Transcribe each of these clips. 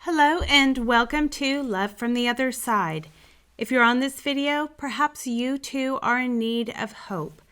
Hello and welcome to Love from the Other Side. If you're on this video, perhaps you too are in need of hope.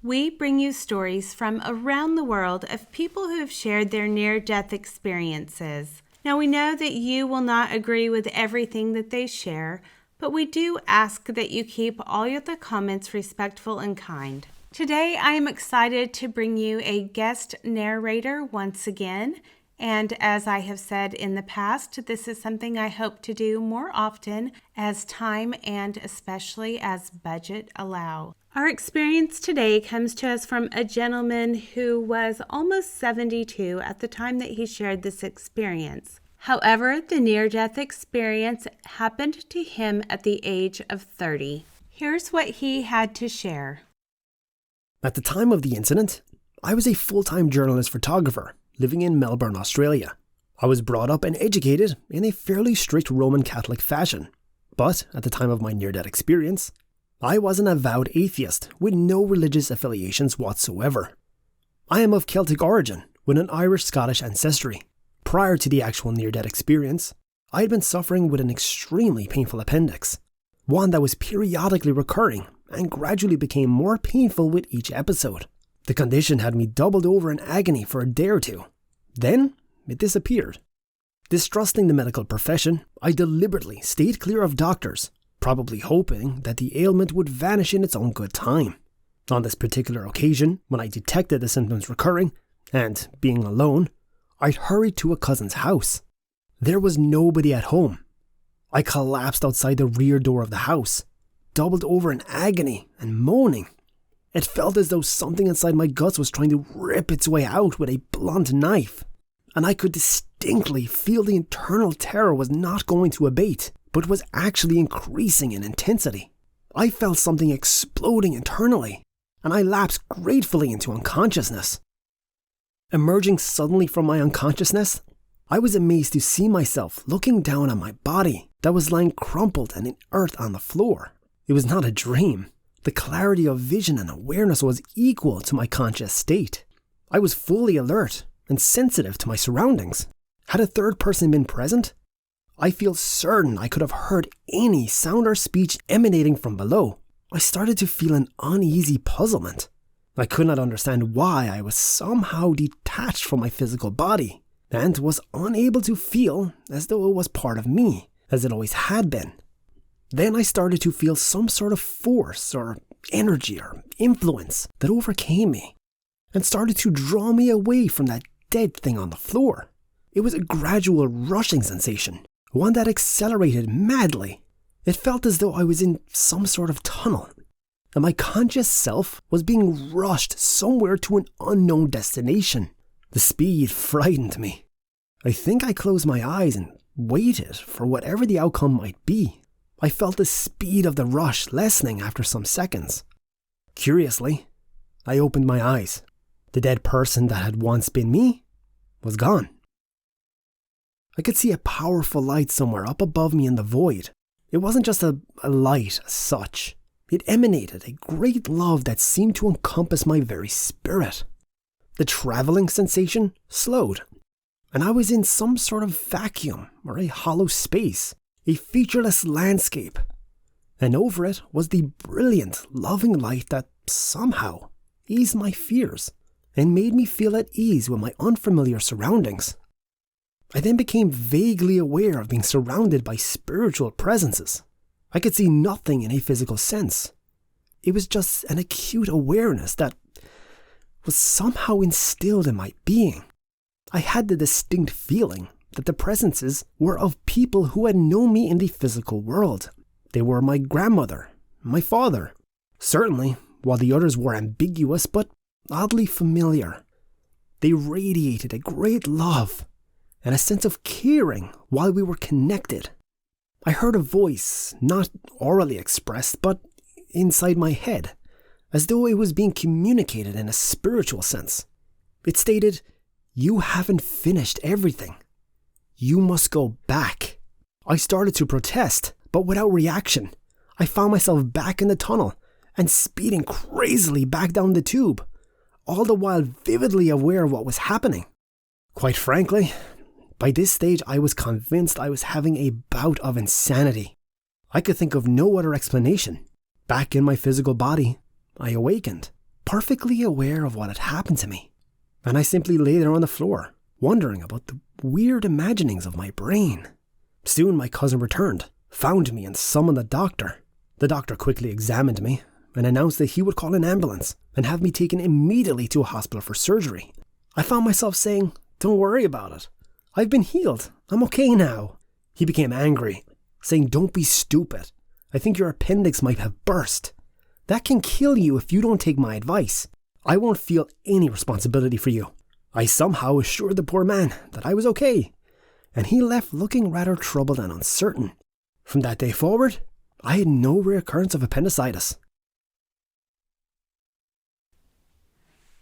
We bring you stories from around the world of people who have shared their near-death experiences. Now we know that you will not agree with everything that they share, but we do ask that you keep all of the comments respectful and kind. Today I am excited to bring you a guest narrator once again. And as I have said in the past, this is something I hope to do more often as time and especially as budget allow. Our experience today comes to us from a gentleman who was almost 72 at the time that he shared this experience. However, the near-death experience happened to him at the age of 30. Here's what he had to share. At the time of the incident, I was a full-time journalist photographer living in Melbourne, Australia. I was brought up and educated in a fairly strict Roman Catholic fashion. But at the time of my near-death experience, I was an avowed atheist with no religious affiliations whatsoever. I am of Celtic origin with an Irish-Scottish ancestry. Prior to the actual near-death experience, I had been suffering with an extremely painful appendix, one that was periodically recurring and gradually became more painful with each episode. The condition had me doubled over in agony for a day or two. Then, it disappeared. Distrusting the medical profession, I deliberately stayed clear of doctors, probably hoping that the ailment would vanish in its own good time. On this particular occasion, when I detected the symptoms recurring, and being alone, I hurried to a cousin's house. There was nobody at home. I collapsed outside the rear door of the house, doubled over in agony and moaning. It felt as though something inside my guts was trying to rip its way out with a blunt knife. And I could distinctly feel the internal terror was not going to abate, but was actually increasing in intensity. I felt something exploding internally, and I lapsed gratefully into unconsciousness. Emerging suddenly from my unconsciousness, I was amazed to see myself looking down on my body that was lying crumpled and inert on the floor. It was not a dream. The clarity of vision and awareness was equal to my conscious state. I was fully alert and sensitive to my surroundings. Had a third person been present, I feel certain I could have heard any sound or speech emanating from below. I started to feel an uneasy puzzlement. I could not understand why I was somehow detached from my physical body and was unable to feel as though it was part of me, as it always had been. Then I started to feel some sort of force or energy or influence that overcame me and started to draw me away from that dead thing on the floor. It was a gradual rushing sensation, one that accelerated madly. It felt as though I was in some sort of tunnel, and my conscious self was being rushed somewhere to an unknown destination. The speed frightened me. I think I closed my eyes and waited for whatever the outcome might be. I felt the speed of the rush lessening after some seconds. Curiously, I opened my eyes. The dead person that had once been me was gone. I could see a powerful light somewhere up above me in the void. It wasn't just a light as such. It emanated a great love that seemed to encompass my very spirit. The traveling sensation slowed, and I was in some sort of vacuum or a hollow space. A featureless landscape, and over it was the brilliant, loving light that somehow eased my fears and made me feel at ease with my unfamiliar surroundings. I then became vaguely aware of being surrounded by spiritual presences. I could see nothing in a physical sense. It was just an acute awareness that was somehow instilled in my being. I had the distinct feeling that the presences were of people who had known me in the physical world. They were my grandmother, my father. Certainly, while the others were ambiguous but oddly familiar. They radiated a great love and a sense of caring while we were connected. I heard a voice, not orally expressed, but inside my head, as though it was being communicated in a spiritual sense. It stated, "You haven't finished everything. You must go back." I started to protest, but without reaction. I found myself back in the tunnel and speeding crazily back down the tube, all the while vividly aware of what was happening. Quite frankly, By this stage, I was convinced I was having a bout of insanity. I could think of no other explanation. Back in my physical body, I awakened, perfectly aware of what had happened to me. And I simply lay there on the floor, wondering about the weird imaginings of my brain. Soon my cousin returned, found me and summoned a doctor. The doctor quickly examined me and announced that he would call an ambulance and have me taken immediately to a hospital for surgery. I found myself saying, "Don't worry about it. I've been healed. I'm okay now." He became angry, saying, "Don't be stupid. I think your appendix might have burst. That can kill you if you don't take my advice. I won't feel any responsibility for you." I somehow assured the poor man that I was okay, and he left looking rather troubled and uncertain. From that day forward, I had no reoccurrence of appendicitis.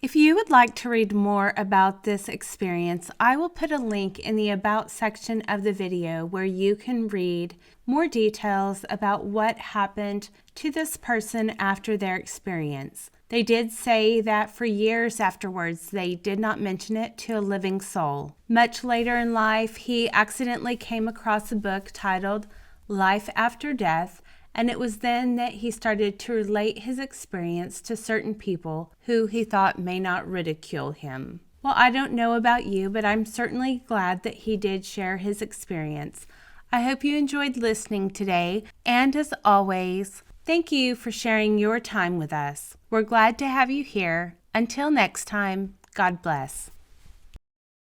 If you would like to read more about this experience, I will put a link in the About section of the video where you can read more details about what happened to this person after their experience. They did say that for years afterwards, they did not mention it to a living soul. Much later in life, he accidentally came across a book titled Life After Death, and it was then that he started to relate his experience to certain people who he thought may not ridicule him. Well, I don't know about you, but I'm certainly glad that he did share his experience. I hope you enjoyed listening today, and as always, thank you for sharing your time with us. We're glad to have you here. Until next time, God bless.